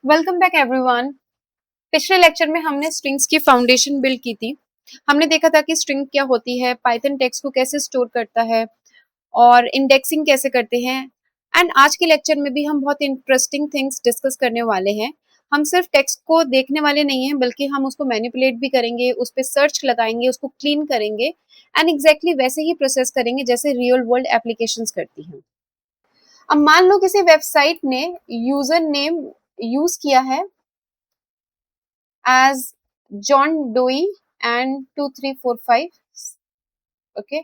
Welcome back everyone. पिछले lecture में हमने स्ट्रिंग्स की फाउंडेशन बिल्ड की थी। हमने देखा था कि स्ट्रिंग क्या होती है, पाइथन टेक्स्ट को कैसे स्टोर करता है और इंडेक्सिंग कैसे करते हैं। एंड आज के लेक्चर में भी हम बहुत इंटरेस्टिंग थिंग्स डिस्कस करने वाले हैं। हम सिर्फ टेक्स्ट को देखने वाले नहीं हैं, बल्कि हम उसको मैनिपुलेट भी करेंगे, उस पर सर्च लगाएंगे, उसको क्लीन करेंगे एंड एग्जैक्टली वैसे ही प्रोसेस करेंगे जैसे रियल वर्ल्ड एप्लीकेशंस करती हैं। अब मान लो किसी वेबसाइट ने यूजर नेम यूज किया है as John Doe and 2345. Okay,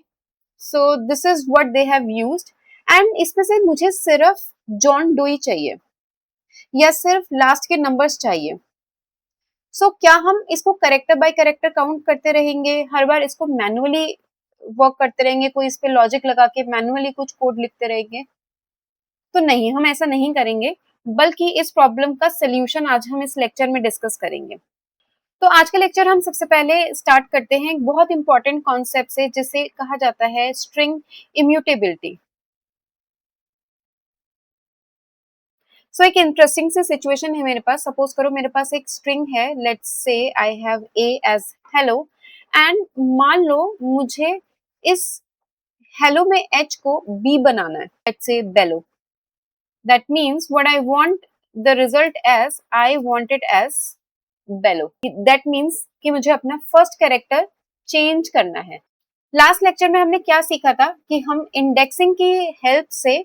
so this is what they have used. And इसमें से मुझे सिर्फ जॉन डोई चाहिए या सिर्फ लास्ट के नंबर्स चाहिए। क्या हम इसको करेक्टर बाय करेक्टर काउंट करते रहेंगे, हर बार इसको मैनुअली वर्क करते रहेंगे, कोई इस पे लॉजिक लगा के मैनुअली कुछ कोड लिखते रहेंगे? तो नहीं, हम ऐसा नहीं करेंगे, बल्कि इस प्रॉब्लम का सोल्यूशन आज हम इस लेक्चर में डिस्कस करेंगे। तो आज का लेक्चर हम सबसे पहले स्टार्ट करते हैं एक बहुत इंपॉर्टेंट कॉन्सेप्ट से, जिसे कहा जाता है स्ट्रिंग इम्यूटेबिलिटी। एक इंटरेस्टिंग सी सिचुएशन है मेरे पास। सपोज करो मेरे पास एक स्ट्रिंग है, let's say I have a as hello, and मान लो मुझे इस हेलो में एच को बी बनाना है, let's say below. That means what I want the result as I want it as below. That means कि मुझे अपना फर्स्ट कैरेक्टर चेंज करना है। लास्ट लेक्चर में हमने क्या सीखा था कि हम इंडेक्सिंग की हेल्प से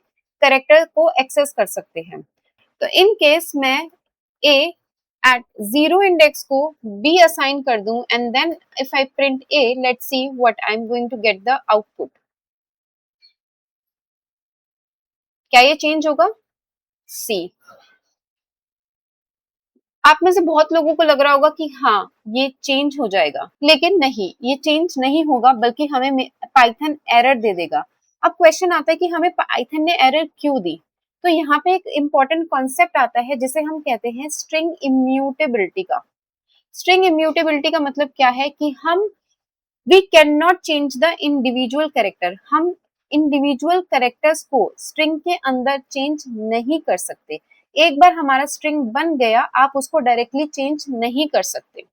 कैरेक्टर को एक्सेस कर सकते हैं। तो इन केस मैं ए एट 0 इंडेक्स को बी असाइन कर दूं and then if I print A, let's see what I am going to get the output. क्या ये चेंज होगा? सी। आप में से बहुत लोगों को लग रहा होगा कि हाँ ये चेंज हो जाएगा, लेकिन नहीं, ये चेंज नहीं होगा, बल्कि हमें पाइथन एरर दे देगा। अब क्वेश्चन आता है कि हमें पाइथन ने एरर क्यों दी। तो यहाँ पे एक इंपॉर्टेंट कॉन्सेप्ट आता है जिसे हम कहते हैं स्ट्रिंग इम्यूटेबिलिटी का। स्ट्रिंग इम्यूटेबिलिटी का मतलब क्या है कि हम we can not change the individual character. हम इंडिविजुअल कैरेक्टर्स को स्ट्रिंग के अंदर चेंज नहीं कर सकते। एक बार हमारा स्ट्रिंग बन गया, आप उसको डायरेक्टली चेंज नहीं कर सकते।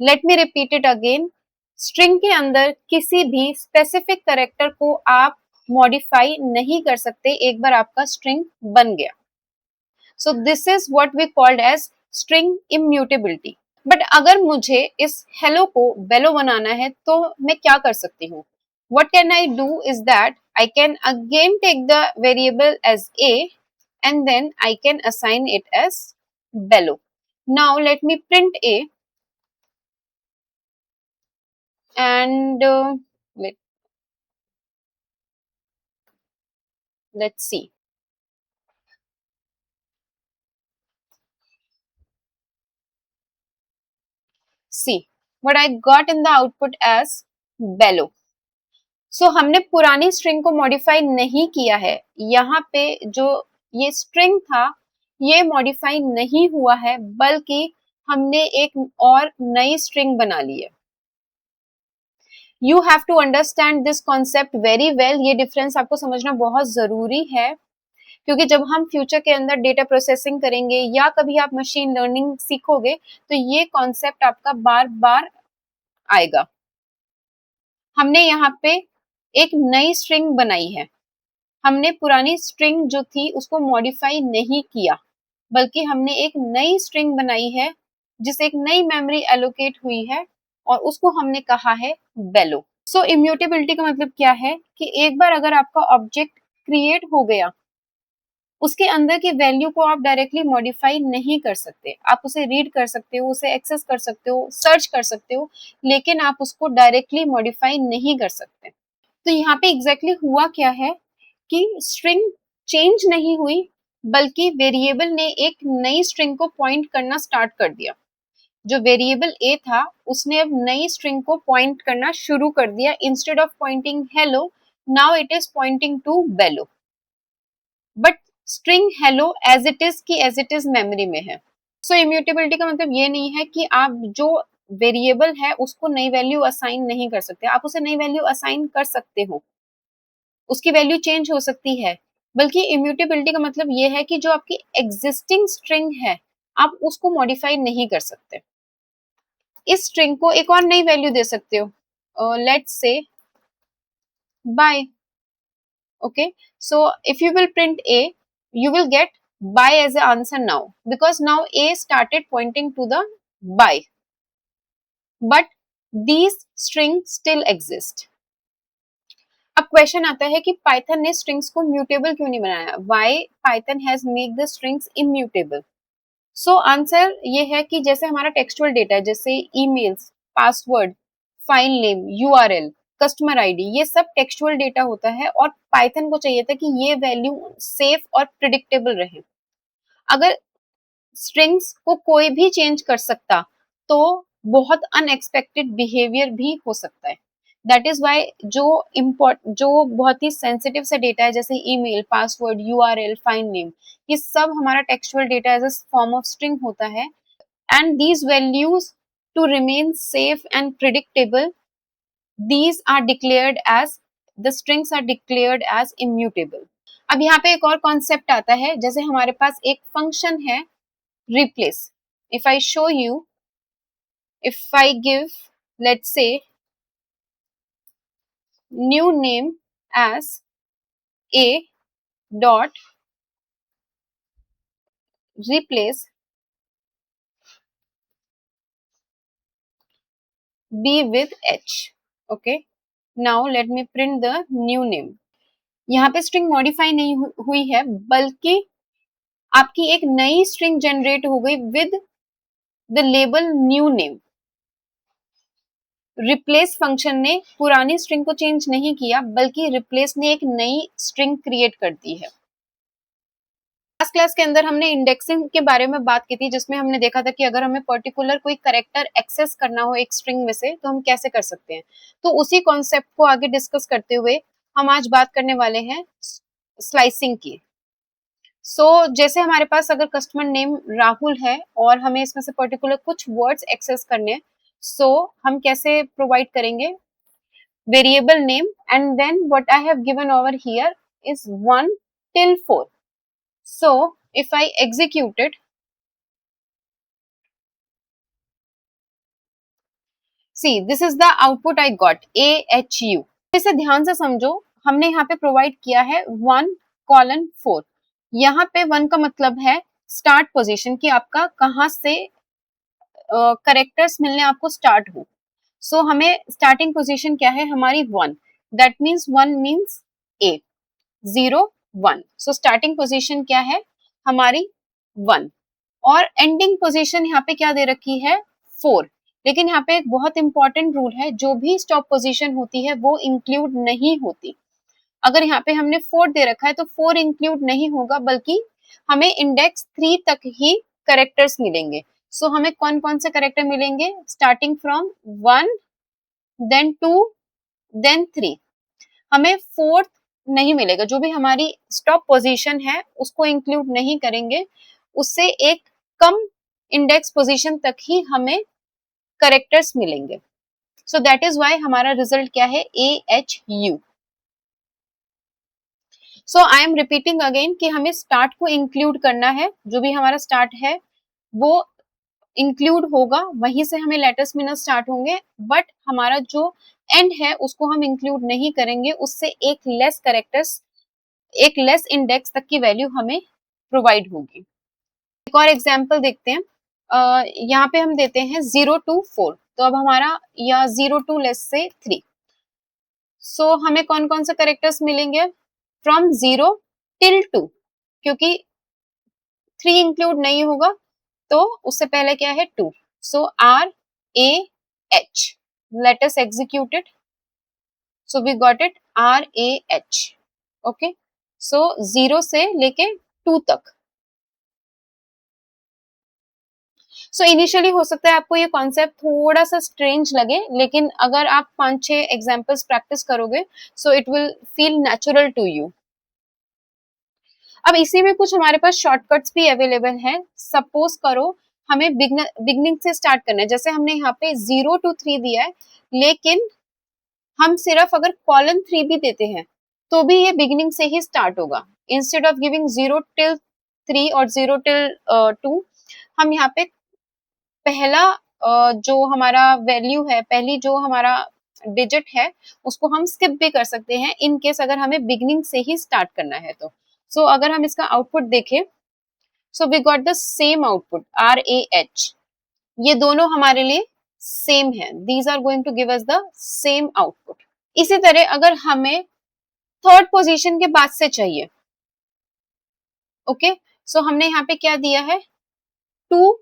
Let me repeat it again. String के अंदर किसी भी स्पेसिफिक कैरेक्टर को आप मॉडिफाई नहीं कर सकते एक बार आपका स्ट्रिंग बन गया। So this is what we called as string immutability. But अगर मुझे इस हेलो को बेलो बनाना है तो मैं क्या कर सकती हूँ? What can I do is that I can again take the variable as a and then I can assign it as bello. Now let me print a and let's see. See what I got in the output as bello. हमने पुरानी string को modify नहीं किया है। यहाँ पे जो ये स्ट्रिंग था ये मॉडिफाई नहीं हुआ है, बल्कि हमने एक और नई स्ट्रिंग बना ली है। You have to understand this concept very well. ये डिफरेंस आपको समझना बहुत जरूरी है, क्योंकि जब हम फ्यूचर के अंदर डेटा प्रोसेसिंग करेंगे या कभी आप मशीन लर्निंग सीखोगे तो ये कॉन्सेप्ट आपका बार बार आएगा। हमने यहाँ पे एक नई स्ट्रिंग बनाई है। हमने पुरानी स्ट्रिंग जो थी उसको मॉडिफाई नहीं किया, बल्कि हमने एक नई स्ट्रिंग बनाई है जिसे एक नई मेमोरी एलोकेट हुई है और उसको हमने कहा है बेलो। इम्यूटेबिलिटी का मतलब क्या है कि एक बार अगर आपका ऑब्जेक्ट क्रिएट हो गया, उसके अंदर की वैल्यू को आप डायरेक्टली मॉडिफाई नहीं कर सकते। आप उसे रीड कर सकते हो, उसे एक्सेस कर सकते हो, सर्च कर सकते हो, लेकिन आप उसको डायरेक्टली मॉडिफाई नहीं कर सकते। तो यहाँ पे एग्जैक्टली हुआ क्या है कि स्ट्रिंग चेंज नहीं हुई, बल्कि वेरिएबल ने एक नई स्ट्रिंग को पॉइंट करना स्टार्ट कर दिया। जो वेरिएबल ए था उसने अब नई स्ट्रिंग को पॉइंट करना शुरू कर दिया। Instead of pointing hello, now it is pointing to below. But string hello as it is की एज इट इज मेमोरी में है। इम्यूटेबिलिटी का मतलब ये नहीं है कि आप जो वेरिएबल है उसको नई वैल्यू असाइन नहीं कर सकते। आप उसे नई वैल्यू असाइन कर सकते हो, उसकी वैल्यू चेंज हो सकती है, बल्कि इम्यूटेबिलिटी का मतलब ये है कि जो आपकी एग्जिस्टिंग स्ट्रिंग है आप उसको मॉडिफाई नहीं कर सकते। इस स्ट्रिंग को एक और नई वैल्यू दे सकते हो, let's say bye. Okay, so if you will print A, you will get buy as the answer now, because now A started pointing to the buy, but these strings still exist. अब question आता है कि Python ने strings को mutable क्यों नहीं बनाया? Why Python has make the strings immutable? So answer ये है कि जैसे हमारा टेक्सचुअल डेटा है, जैसे emails, password, file name, URL, customer ID, ये सब टेक्सचुअल डेटा होता है और पाइथन को चाहिए था कि ये वैल्यू सेफ और प्रिडिक्टेबल रहे। अगर स्ट्रिंग्स को कोई भी चेंज कर सकता तो बहुत अनएक्सपेक्टेड बिहेवियर भी हो सकता है। दैट इज वाई जो बहुत ही सेंसिटिव सा डेटा है, जैसे email, password, URL, file name, ये सब हमारा textual data as a form of string होता है। And these values to remain safe and predictable, these are declared as the strings are declared as immutable. अब यहाँ पे एक और कॉन्सेप्ट आता है, जैसे हमारे पास एक फंक्शन है replace. If I show you, if I give, let's say, new name as a dot replace b with h. Okay, now let me print the new name. यहाँ पे स्ट्रिंग मॉडिफाई नहीं हुई है, बल्कि आपकी एक नई स्ट्रिंग जनरेट हो गई with the label new name. Replace function ने पुरानी स्ट्रिंग को चेंज नहीं किया, बल्कि रिप्लेस ने एक नई स्ट्रिंग क्रिएट कर दी है। लास्ट क्लास के अंदर हमने इंडेक्सिंग के बारे में बात की थी, जिसमें हमने देखा था कि अगर हमें पर्टिकुलर कोई कैरेक्टर एक्सेस करना हो एक स्ट्रिंग में से तो हम कैसे कर सकते हैं। तो उसी कॉन्सेप्ट को आगे डिस्कस करते हुए हम आज बात करने वाले हैं स्लाइसिंग की। जैसे हमारे पास अगर कस्टमर नेम राहुल है और हमें इसमें से पर्टिकुलर कुछ वर्ड्स एक्सेस करने हैं, हम कैसे प्रोवाइड करेंगे? Variable name and then what I have given over here is 1 till 4. So if I execute it, see this is the output I got, AHU. इसे ध्यान से समझो, हमने यहाँ पे प्रोवाइड किया है 1:4। यहाँ पे 1 का मतलब है स्टार्ट पोजीशन, कि आपका कहाँ से करेक्टर्स मिलने आपको स्टार्ट हो। हमें स्टार्टिंग पोजीशन क्या है हमारी 1, that means 1 means A, 0 1। Starting position क्या है हमारी 1, और एंडिंग पोजीशन यहाँ पे क्या दे रखी है 4। लेकिन यहाँ पे एक बहुत इंपॉर्टेंट रूल है, जो भी स्टॉप पोजीशन होती है वो इंक्लूड नहीं होती। अगर यहाँ पे हमने 4 दे रखा है तो 4 इंक्लूड नहीं होगा, बल्कि हमें इंडेक्स 3 तक ही करेक्टर्स मिलेंगे। हमें कौन कौन से करेक्टर मिलेंगे? Starting from 1, then 2, then 3। हमें 4th नहीं मिलेगा, जो भी हमारी स्टॉप पोजीशन है उसको इंक्लूड नहीं करेंगे, उससे एक कम इंडेक्स पोजीशन तक ही हमें करेक्टर्स मिलेंगे। दैट इज व्हाई हमारा रिजल्ट क्या है? AHU। I am repeating again कि हमें स्टार्ट को इंक्लूड करना है, जो भी हमारा स्टार्ट है वो इंक्लूड होगा, वहीं से हमें लेटर्स मिलना स्टार्ट होंगे, बट हमारा जो एंड है उसको हम इंक्लूड नहीं करेंगे, उससे एक लेस करेक्टर्स, एक लेस इंडेक्स तक की वैल्यू हमें प्रोवाइड होगी। एक और एग्जांपल देखते हैं, यहाँ पे हम देते हैं 0 to 4, तो अब हमारा या 0 to लेस से 3। हमें कौन कौन से करेक्टर्स मिलेंगे? फ्रॉम 0 till 2, क्योंकि 3 इंक्लूड नहीं होगा तो उससे पहले क्या है 2। RAH, let us execute it. We got it RAH. Okay, 0 से लेके 2 तक। इनिशियली हो सकता है आपको ये कॉन्सेप्ट थोड़ा सा स्ट्रेंज लगे, लेकिन अगर आप 5-6 एग्जाम्पल्स प्रैक्टिस करोगे it will feel natural to you. अब इसी में कुछ हमारे पास शॉर्टकट्स भी अवेलेबल हैं। सपोज करो हमें बिगनिंग से स्टार्ट करना है, जैसे हमने यहाँ पे 0 to 3 दिया है, लेकिन हम सिर्फ अगर कॉलन 3 भी देते हैं तो भी ये बिगिनिंग से ही स्टार्ट होगा। इंस्टेड ऑफ गिविंग 0 till 3 और 0 till 2, हम यहाँ पे पहला जो हमारा वैल्यू है, पहली जो हमारा डिजिट है, उसको हम स्किप भी कर सकते हैं इन केस अगर हमें बिगनिंग से ही स्टार्ट करना है तो। सो अगर हम इसका आउटपुट देखें, so we got the same output RAH, ये दोनों हमारे लिए सेम है, these are going to give us the same output. इसी तरह अगर हमें थर्ड पोजीशन के बाद से चाहिए, ओके, सो हमने यहाँ पे क्या दिया है, 2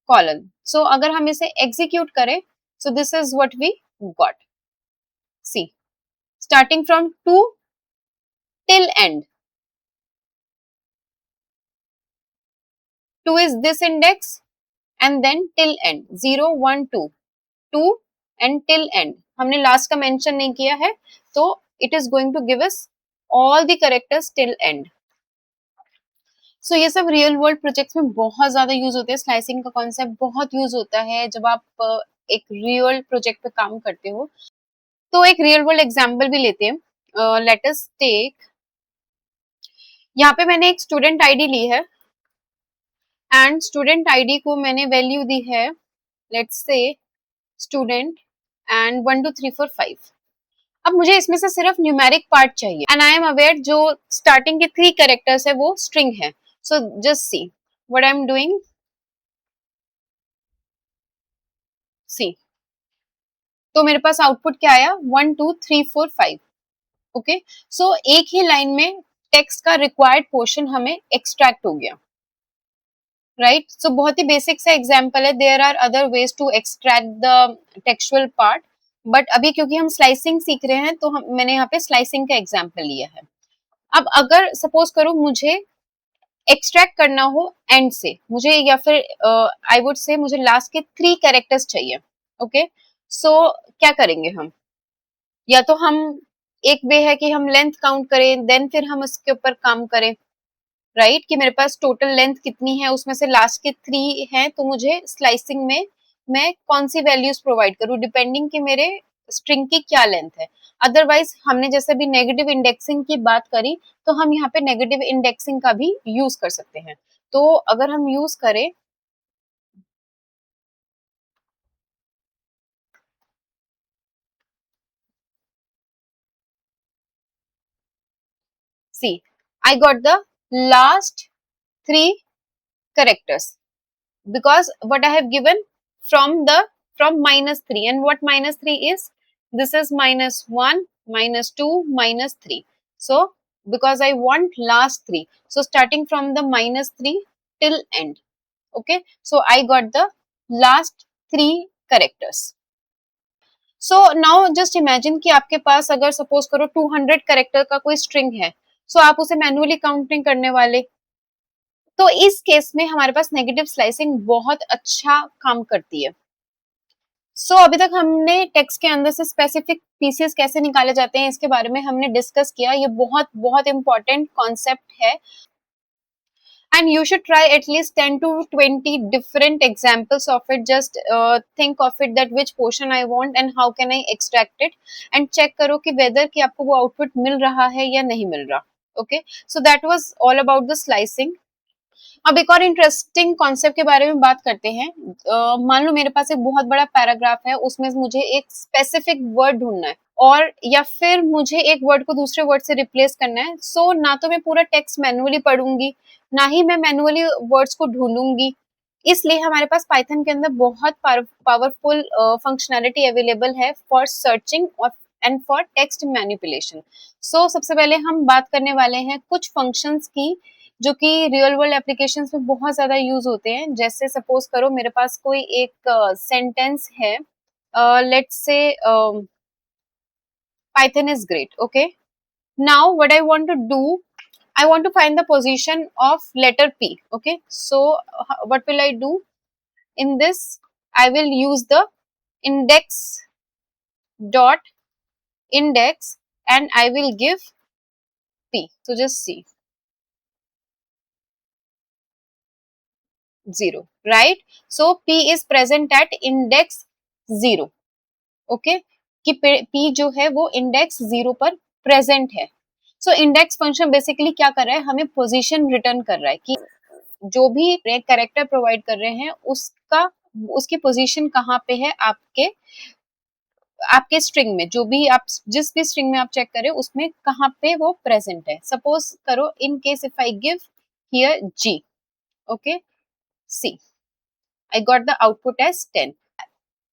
कॉलन। सो अगर हम इसे एग्जीक्यूट करें, so this is what we got, see starting from 2 till end, 2 is this index and then till end, 0 1 2 2 and till end, हमने लास्ट का मेंशन नहीं किया है, तो it is going to give us all the characters till end. So ये सब real world projects में बहुत ज्यादा यूज होते हैं, स्लाइसिंग का कॉन्सेप्ट बहुत यूज होता है जब आप एक रियल प्रोजेक्ट पे काम करते हो। तो एक रियल वर्ल्ड एग्जांपल भी लेते हैं, लेट अस टेक, यहाँ पे मैंने एक स्टूडेंट आईडी ली है एंड स्टूडेंट आईडी को मैंने वैल्यू दी है, लेट्स से स्टूडेंट एंड 1 2 3 4 5। अब मुझे इसमें से सिर्फ न्यूमेरिक पार्ट चाहिए एंड आई एम अवेयर जो स्टार्टिंग के 3 कैरेक्टर्स है वो स्ट्रिंग है। So just see what I am doing, see, तो मेरे पास आउटपुट क्या आया, 1 2 3 4 5, ओके। सो एक ही लाइन में टेक्स्ट का रिक्वायर्ड पोर्शन हमें एक्सट्रैक्ट हो गया, राइट। सो बहुत ही बेसिक सा एग्जांपल है, there are other ways to extract the textual part, but अभी क्योंकि हम स्लाइसिंग सीख रहे हैं तो मैंने यहाँ पे स्लाइसिंग का एग्जांपल लिया है। अब अगर सपोज करो मुझे एक्सट्रैक्ट करना हो एंड से, मुझे या फिर आई वुड से मुझे लास्ट के 3 कैरेक्टर्स चाहिए, ओके। सो क्या करेंगे हम, या तो हम, एक वे है कि हम लेंथ काउंट करें देन फिर हम उसके ऊपर काम करें, राइट, कि मेरे पास टोटल लेंथ कितनी है, उसमें से लास्ट के 3 हैं तो मुझे स्लाइसिंग में मैं कौन सी वैल्यूज प्रोवाइड करूं डिपेंडिंग कि मेरे स्ट्रिंग की क्या लेंथ है। अदरवाइज हमने जैसे भी नेगेटिव इंडेक्सिंग की बात करी, तो हम यहाँ पे नेगेटिव इंडेक्सिंग का भी यूज कर सकते हैं। तो अगर हम यूज करें, see I got the last 3 characters because what I have given from -3, and what -3 is, this is -1 -2 -3. So because I want last 3, so starting from the -3 till end, okay, so I got the last 3 characters. So now just imagine कि आपके पास अगर suppose करो 200 character का कोई string है, so आप उसे manually count नहीं करने वाले, तो इस केस में हमारे पास नेगेटिव स्लाइसिंग बहुत अच्छा काम करती है। सो अभी तक हमने टेक्स्ट के अंदर से स्पेसिफिक पीसेस कैसे निकाले जाते हैं इसके बारे में हमने डिस्कस किया, ये बहुत बहुत इंपॉर्टेंट कॉन्सेप्ट है and you should try at least 10 to 20 different examples of it. Just think of it that which portion I want and how can I extract it, and check करो कि whether कि आपको वो output मिल रहा है या नहीं मिल रहा, okay. So that was all about the slicing. अब एक और इंटरेस्टिंग कॉन्सेप्ट के बारे में बात करते हैं। मान लो मेरे पास एक बहुत बड़ा पैराग्राफ है, उसमें मुझे एक स्पेसिफिक वर्ड ढूंढना है, और या फिर मुझे एक वर्ड को दूसरे वर्ड से रिप्लेस करना है। सो ना तो मैं पूरा टेक्स्ट मैनुअली पढ़ूंगी, ना ही मैं मैनुअली वर्ड्स को ढूंढूंगी, इसलिए हमारे पास पाइथन के अंदर बहुत पावरफुल फंक्शनैलिटी अवेलेबल है for searching and for text manipulation. So सबसे पहले हम बात करने वाले हैं कुछ फंक्शंस की जो कि रियल वर्ल्ड एप्लीकेशंस में बहुत ज्यादा यूज होते हैं। जैसे सपोज करो मेरे पास कोई एक सेंटेंस है, लेट्स से Python is great, okay. Now what I want to do, I want to find the position of letter P, okay. So what will I do in this, I will use the index dot index and I will give P. So just see 0, right. So P is present at index 0, okay, कि P जो है वो index 0 पर present है। So index function basically क्या कर रहा है, हमें पोजीशन रिटर्न कर रहा है कि जो भी कैरेक्टर प्रोवाइड कर रहे हैं उसकी पोजीशन कहाँ पे है आपके स्ट्रिंग में, जो भी आप जिस भी स्ट्रिंग में आप चेक करें उसमें कहाँ पे वो प्रेजेंट है। सपोज करो in case if I give here G, okay, see I got the output as 10.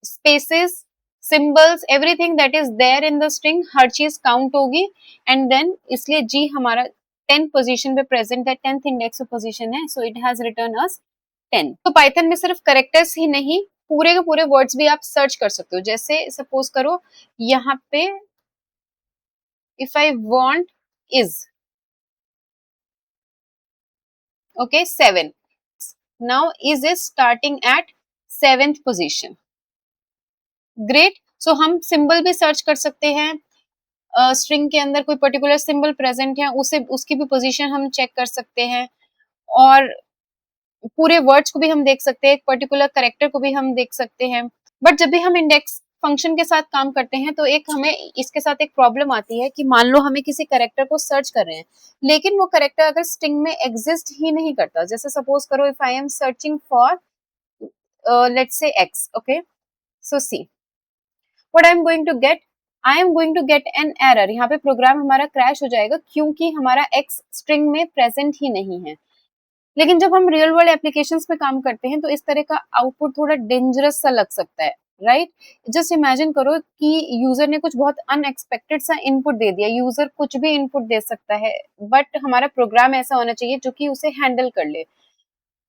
Spaces, symbols, everything that is there in the string, हर चीज काउंट होगी एंड देन इसलिए G हमारा 10 पोजीशन पे प्रेजेंट है, 10th index पे position है, so it has return अस 10। तो Python में सिर्फ करेक्टर्स ही नहीं, पूरे के पूरे वर्ड्स भी आप सर्च कर सकते हो। जैसे सपोज करो यहाँ पे if I want is, okay, 7, now is starting at 7th position. Great. So हम सिंबल भी सर्च कर सकते हैं, स्ट्रिंग के अंदर कोई पर्टिकुलर सिंबल प्रेजेंट है उसे उसकी भी पोजीशन हम चेक कर सकते हैं, और पूरे वर्ड्स को भी हम देख सकते हैं, एक पर्टिकुलर कैरेक्टर को भी हम देख सकते हैं। बट जब भी हम इंडेक्स फंक्शन के साथ काम करते हैं तो एक हमें इसके साथ एक प्रॉब्लम आती है कि मान लो हमें किसी कैरेक्टर को सर्च कर रहे हैं लेकिन वो कैरेक्टर अगर स्ट्रिंग में एग्जिस्ट ही नहीं करता। जैसे सपोज करो if I am searching for let's say x, okay, so see what I am going to get, I am going to get an error. यहाँ पे प्रोग्राम हमारा क्रैश हो जाएगा क्योंकि हमारा x स्ट्रिंग में प्रेजेंट ही नहीं है। लेकिन जब हम रियल वर्ल्ड एप्लीकेशंस में काम करते हैं तो इस तरह का आउटपुट थोड़ा डेंजरस सा लग सकता है, राइट? जस्ट इमेजिन करो कि यूजर ने कुछ बहुत अनएक्सपेक्टेड सा इनपुट दे दिया। यूजर कुछ भी इनपुट दे सकता है बट हमारा प्रोग्राम ऐसा होना चाहिए जो कि उसे हैंडल कर ले।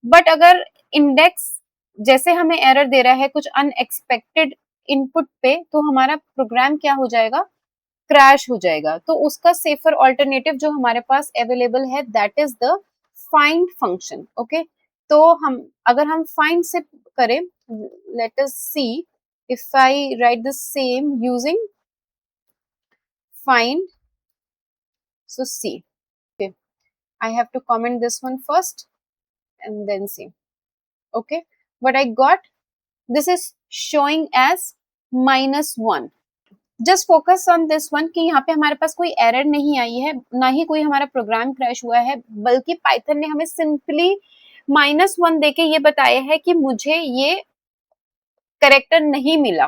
बट अगर इंडेक्स जैसे हमें एरर दे रहा है कुछ अनएक्सपेक्टेड इनपुट पे, तो हमारा प्रोग्राम क्या हो जाएगा, क्रैश हो जाएगा। तो उसका सेफर ऑल्टरनेटिव जो हमारे पास अवेलेबल है that is the find function, okay. तो अगर हम फाइंड से करें, let us see if I write the same using find, so see, okay, I have to comment this one first and then see, okay, what I got, this is showing as -1। Just focus on this one कि यहाँ पे हमारे पास कोई error नहीं आई है, ना ही कोई हमारा प्रोग्राम क्रैश हुआ है, बल्कि पाइथन ने हमें सिंपली -1 देके ये बताया है कि मुझे ये करेक्टर नहीं मिला,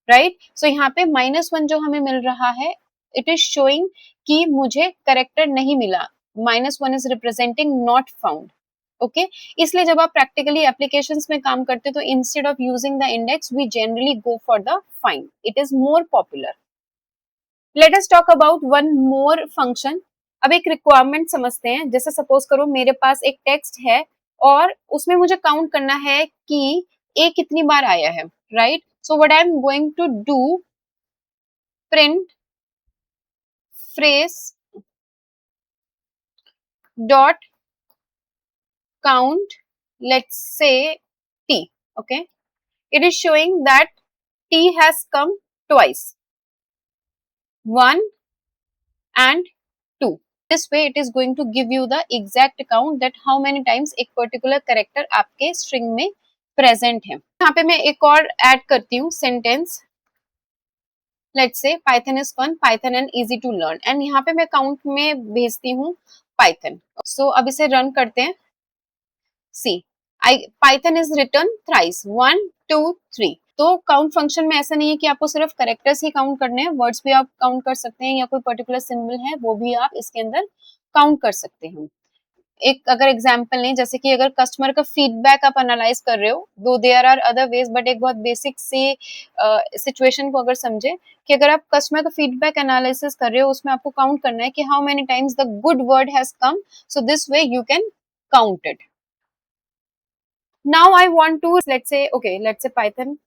राइट? सो यहाँ पे -1 जो हमें मिल रहा है इट इज शोइंग कि मुझे करेक्टर नहीं मिला। -1 is representing not found, okay. इसलिए जब आप प्रैक्टिकली एप्लीकेशंस में काम करते तो instead of using the index we generally go for the find, it is more popular. Let us talk about one more function. अब एक रिक्वायरमेंट समझते हैं। जैसे सपोज करो मेरे पास एक टेक्स्ट है और उसमें मुझे काउंट करना है कि ए कितनी बार आया है, right? So what I am going to do, print phrase dot count, let's say t, okay, it is showing that t has come twice, 1 and 2. This way it is going to give you the exact count that how many times एक particular character आपके string में present है। यहाँ पे मैं एक और add करती हूँ sentence, let's say Python is fun, Python and easy to learn, and यहाँ पे मैं count में भेजती हूँ Python। So अब इसे run करते हैं। See, Python is written thrice, 1, 2, 3। तो काउंट फंक्शन में ऐसा नहीं है कि आपको सिर्फ करेक्टर्स ही काउंट करने हैं, वर्ड्स भी आप काउंट कर सकते हैं या कोई पर्टिकुलर सिंबल है वो भी आप इसके अंदर काउंट कर सकते हैं। एक अगर एग्जांपल लें, जैसे कि अगर कस्टमर का फीडबैक आप एनालाइज कर रहे हो, दो there are other ways, but एक बहुत बेसिक सी सिचुएशन को अगर समझे कि अगर आप कस्टमर का फीडबैक एनालिसिस कर रहे हो उसमें आपको काउंट करना है कि how many times the good word has come, so this way you can count it. Now I want to, let's say, okay, let's say Python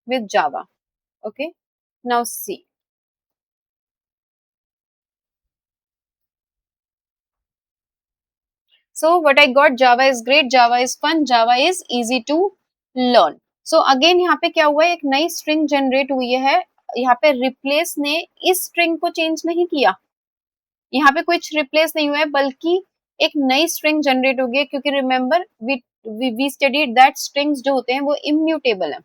with Java, okay. Now see, so what I got, Java is great, Java is fun, Java is easy to learn। So again यहाँ पे क्या हुआ है, एक नई string generate हुई है। यहाँ पे replace ने इस string को change नहीं किया, यहाँ पे कुछ replace नहीं हुआ है, बल्कि एक नई स्ट्रिंग जनरेट हो गई, क्योंकि remember we studied that strings जो होते हैं वो इम्यूटेबल है।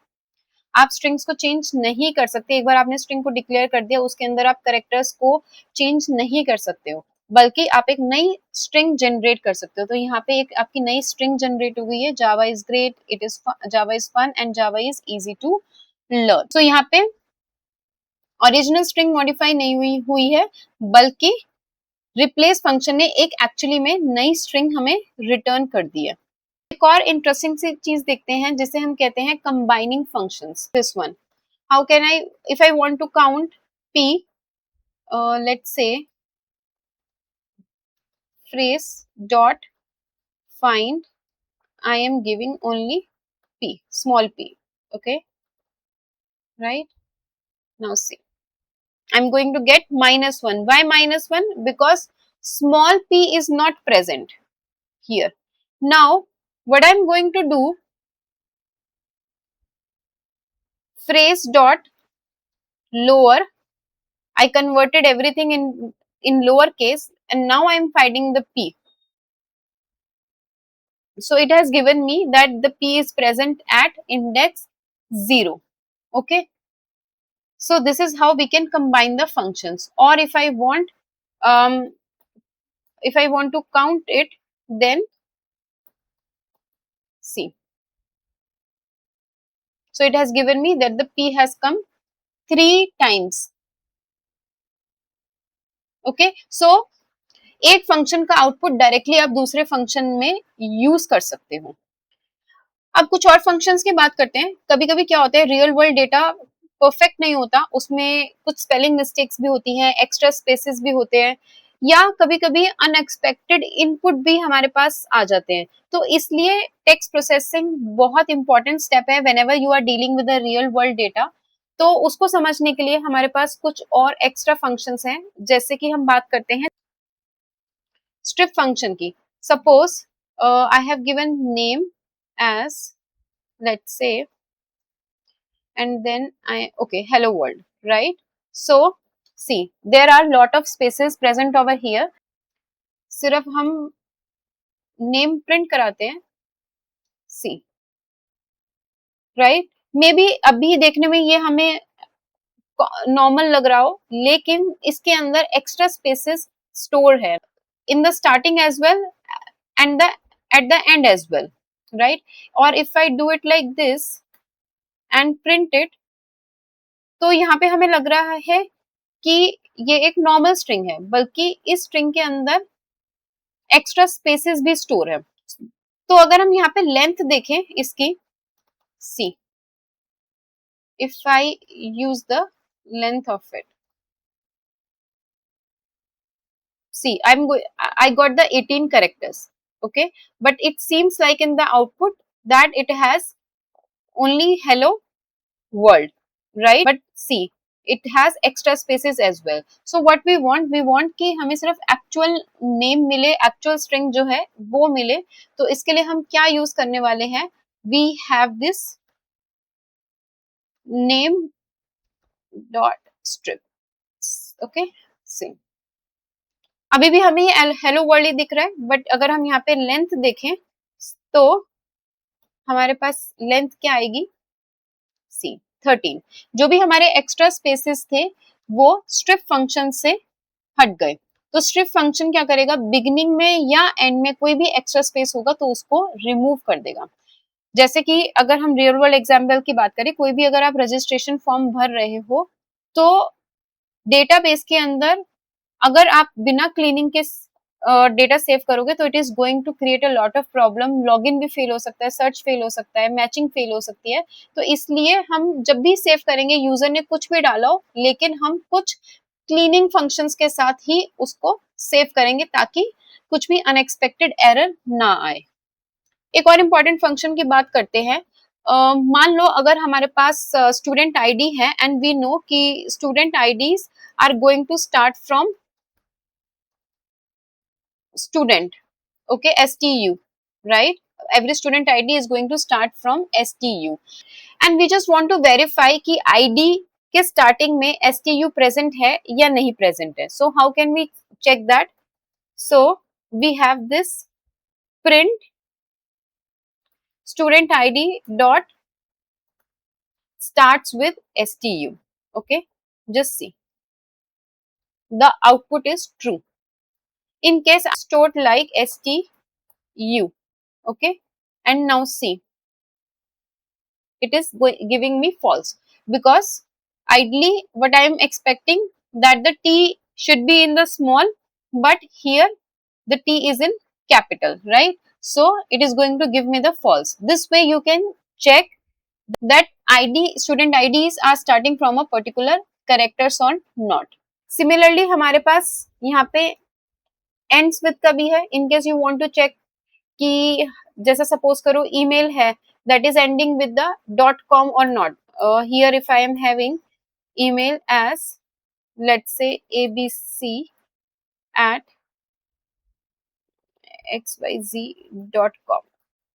आप स्ट्रिंग्स को चेंज नहीं कर सकते। एक बार आपने स्ट्रिंग को डिक्लेयर कर दिया उसके अंदर आप कैरेक्टर्स को चेंज नहीं कर सकते हो। बल्कि आप एक नई स्ट्रिंग जनरेट कर सकते हो। तो यहाँ पे एक आपकी नई स्ट्रिंग जनरेट हुई है, Java is great, it is Java is fun and Java is easy to learn. So यहाँ पे ओरिजिनल स्ट्रिंग मॉडिफाई नहीं हुई है, बल्कि रिप्लेस फंक्शन ने एक एक्चुअली में नई स्ट्रिंग हमें रिटर्न कर दी है। एक और इंटरेस्टिंग सी चीज देखते हैं जिसे हम कहते हैं combining functions. This one, how can I, if I want to count p, let's say phrase dot find, I am giving only p, small p, okay, right? Now see, I'm going to get -1. Why -1? Because small p is not present here. Now what I'm going to do, phrase dot lower, I converted everything in lower case, and now I'm finding the p. So it has given me that the p is present at index 0. Okay, so this is how we can combine the functions. Or um, if I want to count it, then see, so it has given me that the p has come 3 times. Okay, so एक function का output directly आप दूसरे function में use कर सकते हो। अब कुछ और फंक्शंस की बात करते हैं। कभी कभी क्या होता है, रियल वर्ल्ड डेटा परफेक्ट नहीं होता, उसमें कुछ स्पेलिंग मिस्टेक्स भी होती हैं, एक्स्ट्रा स्पेसेस भी होते हैं, या कभी कभी अनएक्सपेक्टेड इनपुट भी हमारे पास आ जाते हैं। तो इसलिए टेक्स्ट प्रोसेसिंग बहुत इंपॉर्टेंट स्टेप है whenever you are dealing with the real world data. तो उसको समझने के लिए हमारे पास कुछ और एक्स्ट्रा फंक्शंस हैं, जैसे कि हम बात करते हैं strip function की। Suppose I have given name as, let's say, and then okay, hello world, right? So see, there are lot of spaces present over here, सिर्फ हम नेम प्रिंट कराते हैं, सी, राइट? मे बी अभी देखने में ये हमें नॉर्मल लग रहा हो, लेकिन इसके अंदर एक्स्ट्रा स्पेसेस स्टोर है in the starting as well and the at the end as well, right? Or if I do it like this and print it, तो यहाँ पे हमें लग रहा है कि ये एक नॉर्मल स्ट्रिंग है, बल्कि इस स्ट्रिंग के अंदर एक्स्ट्रा स्पेसेस भी स्टोर है। तो अगर हम यहाँ पे लेंथ देखें इसकी, see, if I use the length of it, see, I got the 18 characters, okay, but it seems like in the output that it has only hello world, right? But see, it has extra spaces as well. So what we want कि हमें सिर्फ actual name मिले, actual string जो है वो मिले। तो इसके लिए हम क्या यूज करने वाले हैं, we have this name dot strip, okay, see, अभी भी हमें ये हेलो वर्ल्ड ही दिख रहा है, बट अगर हम यहाँ पे लेंथ देखें तो हमारे पास लेंथ क्या आएगी, सी, 13। जो भी हमारे एक्स्ट्रा स्पेसेस थे वो स्ट्रिप फंक्शन से हट गए। तो स्ट्रिप फंक्शन क्या करेगा, बिगिनिंग में या एंड में कोई भी एक्स्ट्रा स्पेस होगा तो उसको रिमूव कर देगा। जैसे कि अगर हम रियल वर्ल्ड एग्जाम्पल की बात करें, कोई भी अगर आप रजिस्ट्रेशन फॉर्म भर रहे हो तो डेटाबेस के अंदर अगर आप बिना क्लीनिंग के डेटा सेव करोगे तो it is going to create a lot of problem. Login भी फेल हो सकता है, सर्च फेल हो सकता है, मैचिंग फेल हो सकती है। तो इसलिए हम जब भी सेव करेंगे, यूजर ने कुछ भी डाला हो, लेकिन हम कुछ क्लीनिंग फंक्शंस के साथ ही उसको सेव करेंगे ताकि कुछ भी अनएक्सपेक्टेड एरर ना आए। एक और इम्पॉर्टेंट फंक्शन की बात करते हैं। मान लो अगर हमारे पास स्टूडेंट आईडी है एंड वी नो कि student IDs are going to start from student, okay, stu, right? Every student id is going to start from stu, and we just want to verify कि id के starting में stu present है या नहीं present है। So how can we check that? So we have this print student id dot starts with stu, okay, just see, the output is true, In case I stored like STU, okay, and now see, it is giving me false, because ideally what I am expecting that the T should be in the small, but here the T is in capital, right? So it is going to give me the false. This way you can check that student IDs are starting from a particular characters or not. Similarly हमारे पास यहाँ पे ends with का भी है, in case you want to check कि जैसा suppose करो email है that is ending with the .com or not. Here if I am having email as, let's say, abc@xyz.com,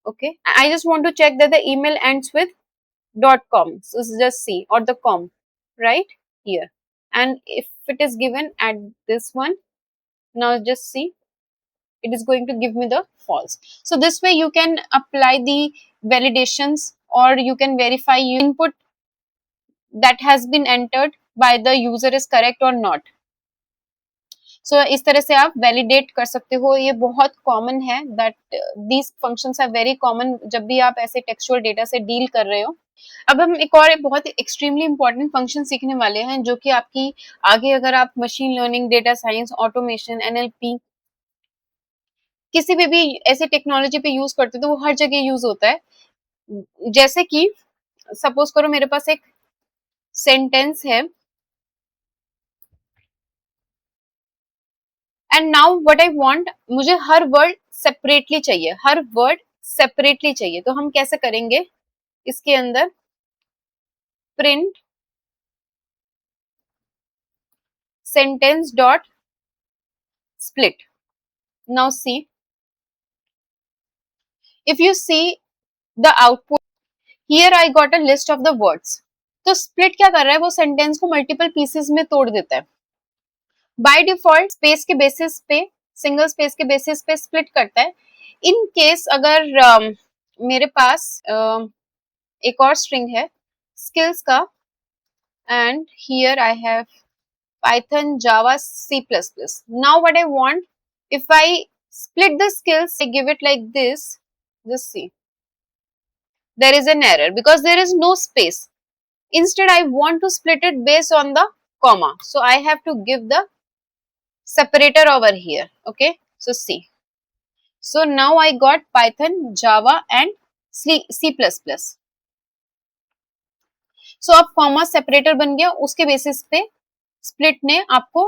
okay, I just want to check that the email ends with .com, so just see, or the com, right here, and if it is given at this one, now just see, it is going to give me the false. So this way you can apply the validations, or you can verify input that has been entered by the user is correct or not. So इस तरह से आप validate कर सकते हो. ये बहुत common है, that these functions are very common जब भी आप ऐसे टेक्सचुअल डेटा से डील कर रहे हो. अब हम एक और बहुत एक्सट्रीमली इंपॉर्टेंट फंक्शन सीखने वाले हैं, जो कि आपकी आगे अगर आप machine learning, data science, automation, NLP किसी भी ऐसे टेक्नोलॉजी पे यूज करते हो तो वो हर जगह यूज होता है. जैसे कि सपोज करो मेरे पास एक सेंटेंस है, and now what I want, मुझे हर वर्ड सेपरेटली चाहिए, हर वर्ड सेपरेटली चाहिए. तो हम कैसे करेंगे, इसके अंदर print sentence dot split. Now see, if you see the output, here I got a list of the words. तो स्प्लिट क्या कर रहा है, वो सेंटेंस को मल्टीपल पीसेस में तोड़ देता है. बाय डिफॉल्ट स्पेस के बेसिस पे, सिंगल स्पेस के बेसिस पे स्प्लिट करता है. इन केस अगर मेरे पास एक और स्ट्रिंग है स्किल्स का, and here I have Python, Java, C++. Now what I want, if I split the skills, I give it like this, just see, there is an error because there is no space. Instead, I want to split it based on the comma. So I have to give the separator over here. Okay, so see. So now I got Python, Java and C++. So अब comma separator बन गया, उसके basis पे split ने आपको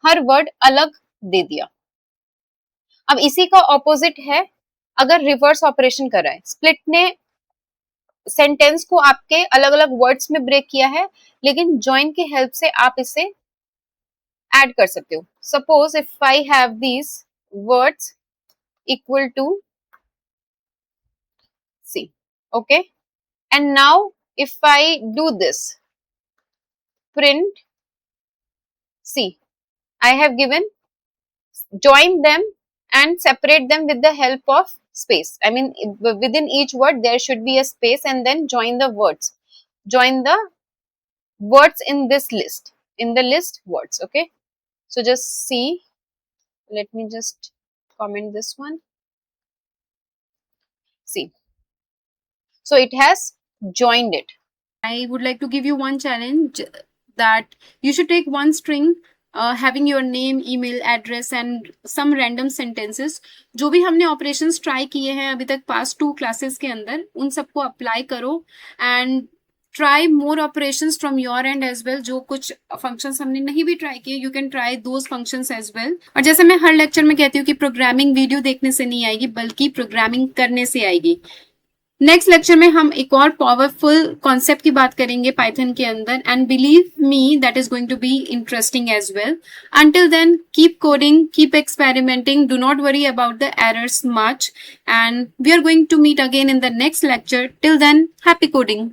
हर word अलग दे दिया. अब इसी का ऑपोजिट है अगर रिवर्स ऑपरेशन कर रहा है. स्प्लिट ने सेंटेंस को आपके अलग अलग वर्ड्स में ब्रेक किया है, लेकिन जॉइन की हेल्प से आप इसे ऐड कर सकते हो. Suppose if I have these words equal to c, okay, and now if I do this print c, I have given, join them and separate them with the help of space. I mean, within each word there should be a space, and then join the words. Join the words in this list, in the list words. Okay. So just see. Let me just comment this one. See. So it has joined it. I would like to give you one challenge, that you should take one string having your name, email address and some random sentences. जो भी हमने operations try किए हैं अभी तक past 2 classes के अंदर, उन सबको apply करो and try more operations from your end as well. जो कुछ functions हमने नहीं भी try किए, you can try those functions as well. और जैसे मैं हर lecture में कहती हूँ कि programming video देखने से नहीं आएगी, बल्कि programming करने से आएगी. नेक्स्ट लेक्चर में हम एक और पावरफुल कॉन्सेप्ट की बात करेंगे पाइथन के अंदर, and believe me that is going to be interesting as well. Until then keep coding, keep experimenting, do not worry about the errors much, and we are going to meet again in the next lecture. Till then, happy coding.